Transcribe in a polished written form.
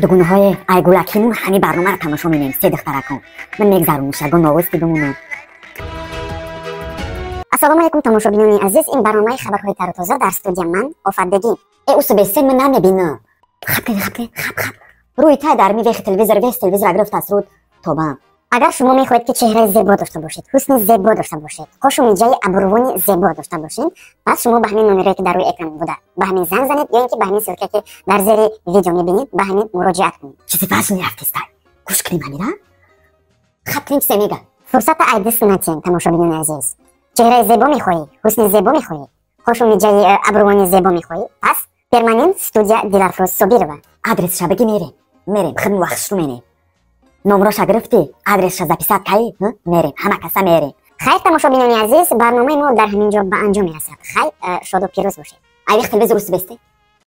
дугунаҳои айгулакимун ҳамин барномаро тамошо менем. Се духтаракон ман мегзарунам шагон новости бимонам. Ассалому алайкум тамошобинони азиз, ин барномаи хабарҳои тару тоза дар студия ман Офатбегӣ. усбс ман намебинам. хап рӯи тай дар мивехи телевизор вес телевизора гирифта аз руд тобам. Агар шумо мехоҳед ки чеҳраи зебо дошта бошед, ҳусни зебо дошта бошед, хошу миҷаи абрувони зебо дошта бошед, пас шумо ба ҳамин номерое ки дар рӯи экран буда ба ҳамин занг занед ё ин ки ба ҳамин силка ки дар зери видео мебинед ба ҳамин муроҷиат кунед. Чизи важный артистай гӯш кунем ҳамира хатин се мега фурсата айдис натиен тамошобинони азиз. Чеҳраи зебо мехоҳӣ, ҳусни зебо мехоҳӣ, хошу миҷаи абрувони зебо мехоҳӣ, пас перманент студия Дилафрӯз Собирова. адресша бигӣ мерем хидми вақтшру менем. номроша гирифтӣ адресша записат каи мерем ҳама каса мерем. Хайр тамошобинони азиз, барномаи мо дар ҳамин ҷо ба анҷом мерасад. Хайр, шоду пирӯз бошед. айвех телевизор усбесте